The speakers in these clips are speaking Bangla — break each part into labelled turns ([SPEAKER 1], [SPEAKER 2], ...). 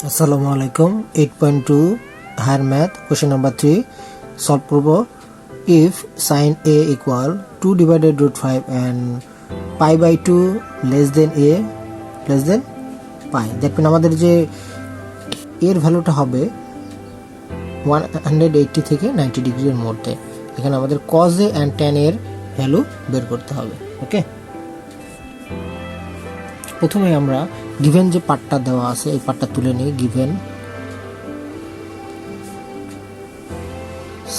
[SPEAKER 1] আসসালামু আলাইকুম। 8.2 higher math question number 3 solve করব। If sin a equal 2 divided root 5 and pi by 2 less than a less than pi, দেখবেন আমাদের যে এর ভ্যালুটা হবে 180 থেকে 90 ডিগ্রির মধ্যে। এখানে আমাদের cos a and tan এর ভ্যালু বের করতে হবে। ওকে, প্রথমে আমরা গিভেন যে পার্টটা দেওয়া আছে এই পার্টটা তুলে নিই। Given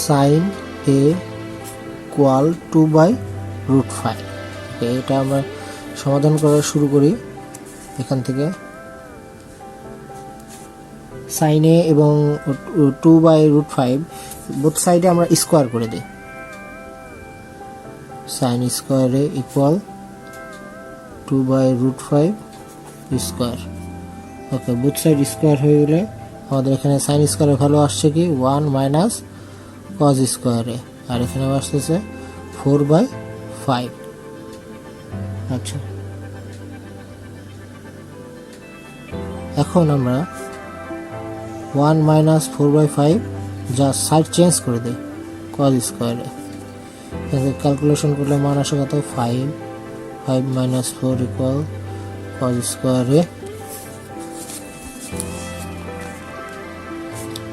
[SPEAKER 1] sin a equal 2 by root 5। এটা আমরা সমাধান করা শুরু করি এখান থেকে। sin a এবং 2 by root 5 বোথ সাইডে আমরা স্কোয়ার করে দিই। sin square a equal 2 by root 5 square. Okay, booth side square হয়ে গেলে আমাদের এখানে সাইন স্কোয়ারের ভ্যালু আসছে কি 1 মাইনাস কজ স্কোয়ারে, আর এখানে আসতেছে 4/5। আচ্ছা, এখন আমরা 1 মাইনাস 4/5 যা সাইড চেঞ্জ করে দিই কজ স্কোয়ারে। ক্যালকুলেশন করলে মান আসে কত 5 মাইনাস 4 ইকুয়াল কজ স্কোয়ারে।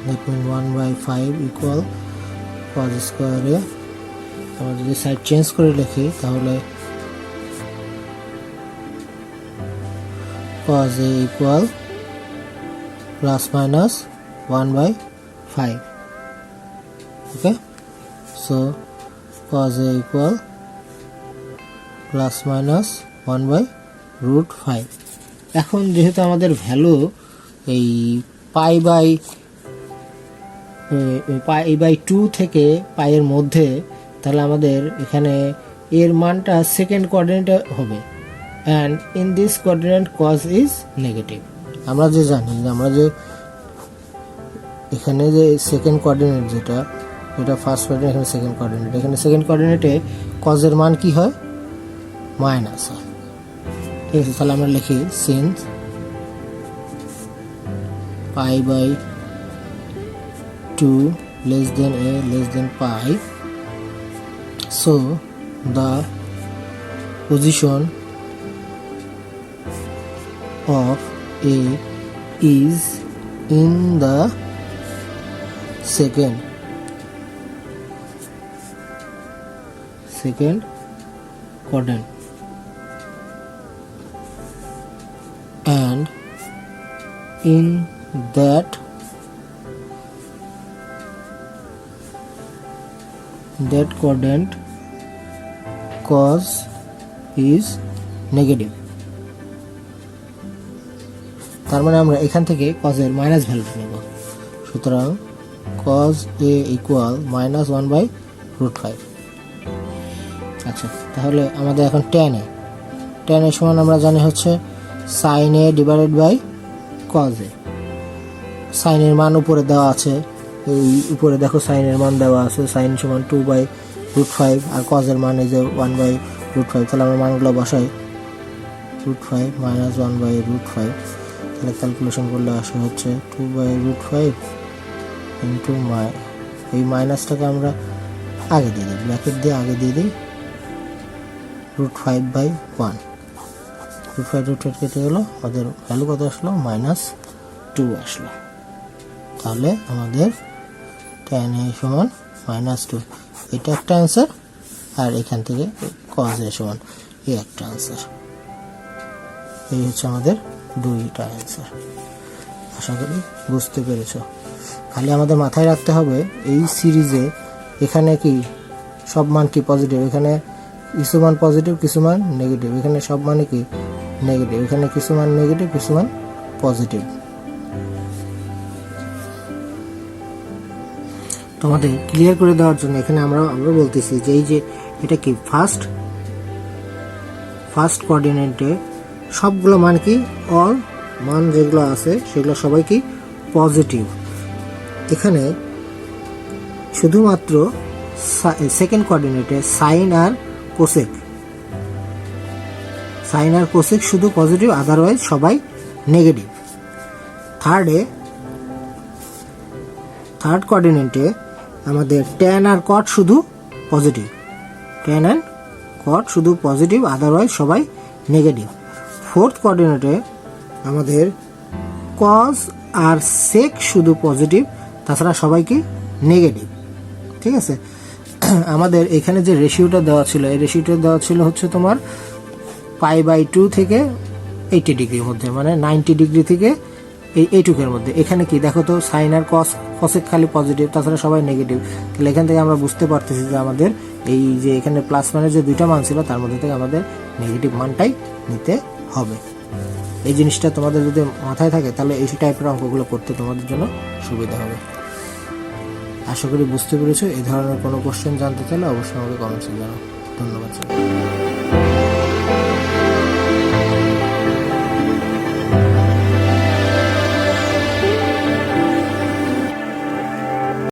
[SPEAKER 1] দেখবেন 1/5 ইকুয়াল কজ স্কোয়ারে। আমরা যদি সাইড চেঞ্জ করে লিখি তাহলে কজ এ ইকুয়াল প্লাস মাইনাস 1/5। ওকে, সো কজ এ ইকুয়াল প্লাস মাইনাস 1/√5। এখন যেহেতু আমাদের ভ্যালু এই পাই বাই 2 থেকে পাইয়ের মধ্যে, তাহলে আমাদের এখানে এর মানটা সেকেন্ড কোঅর্ডিনেটে হবে। And in this coordinate cos is negative. আমরা যে জানি যে আমরা যে এখানে যে সেকেন্ড কোঅর্ডিনেট যেটা ফার্স্ট কোঅর্ডিনেট, এখানে সেকেন্ড কোঅর্ডিনেট, এখানে সেকেন্ড কোঅর্ডিনেটে কজের মান কি হয় মাইনাস হয়। ঠিক আছে, তাহলে আমরা লিখি since pi by 2 less than a less than pi, so the position of a is in the second quadrant and in that quadrant cos is negative। তার মানে আমরা এখান থেকে cos এর মাইনাস ভ্যালু নেব। সুতরাং cos a ইকুয়াল মাইনাস 1/√5। আচ্ছা, তাহলে আমাদের এখন tan এর সমান আমরা জানি হচ্ছে sin a divided by cos a। sin এর মান উপরে দেওয়া আছে, এই উপরে দেখো সাইন এর মান দেওয়া আছে, সাইন সমান 2/√5 আর কজ এর মান এই যে 1/√5। তাহলে আমরা মানগুলো বসাই √5 মাইনাস 1/√5। তাহলে ক্যালকুলেশন করলে আসে হচ্ছে 2/√5 ইন্টু এই মাইনাসটাকে আমরা আগে দিয়ে দিই, ব্র্যাকেট দিয়ে আগে দিয়ে দিই √5/1। √5 কেটে গেলো, ওদের ভ্যালু কত আসলো -2 আসলো। তাহলে আমাদের tan a সমান -2, এটা একটা অ্যান্সার। আর এখান থেকে cos a সমান এই একটা অ্যান্সার। এই হচ্ছে আমাদের দুইটা অ্যান্সার। আশা করি বুঝতে পেরেছো। খালি আমাদের মাথায় রাখতে হবে এই সিরিজে এখানে কি সব মান কি পজিটিভ, এখানে কিছু মান পজিটিভ কিছু মান নেগেটিভ, এখানে সব মানে কি নেগেটিভ, এখানে কিছু মান নেগেটিভ কিছু মান পজিটিভ। তোমাদের ক্লিয়ার করে দেওয়ার জন্য এখানে আমরা বলতেছি যে এই যে এটা কি ফার্স্ট কোঅর্ডিনেটে সবগুলো মান কি অল মান যেগুলো আছে সেগুলো সবাই কি পজিটিভ। এখানে শুধুমাত্র সেকেন্ড কোঅর্ডিনেটে সাইন আর কোসেক সাইন আর কোসেক শুধু পজিটিভ, আদারওয়াইজ সবাই নেগেটিভ। থার্ড কোঅর্ডিনেটে আমাদের ট্যান আর কট শুধু পজিটিভ, ট্যান অ্যান্ড কট শুধু পজিটিভ, আদারওয়াইজ সবাই নেগেটিভ। ফোর্থ কোঅর্ডিনেটে আমাদের কজ আর সেক শুধু পজিটিভ, তাছাড়া সবাইকে নেগেটিভ। ঠিক আছে, আমাদের এখানে যে রেশিওটা দেওয়া ছিল, এই রেশিওটা দেওয়া ছিল হচ্ছে তোমার π/2 থেকে 80 ডিগ্রির মধ্যে, মানে 90 ডিগ্রি থেকে এইটুকের মধ্যে। এখানে কি দেখো তো, সাইন আর কসেক খালি পজিটিভ, তাছাড়া সবাই নেগেটিভ। তাহলে এখান থেকে আমরা বুঝতে পারতেছি যে আমাদের এই যে এখানে প্লাস মাইনাস যে দুইটা মান ছিল তার মধ্যে থেকে আমাদের নেগেটিভ মানটাই নিতে হবে। এই জিনিসটা তোমাদের যদি মাথায় থাকে তাহলে এই টাইপের অঙ্কগুলো করতে তোমাদের জন্য সুবিধা হবে। আশা করি বুঝতে পেরেছো। এই ধরনের কোনো কোশ্চেন জানতে চাইলে অবশ্যই আমাকে কমেন্টসে জানাও। ধন্যবাদ।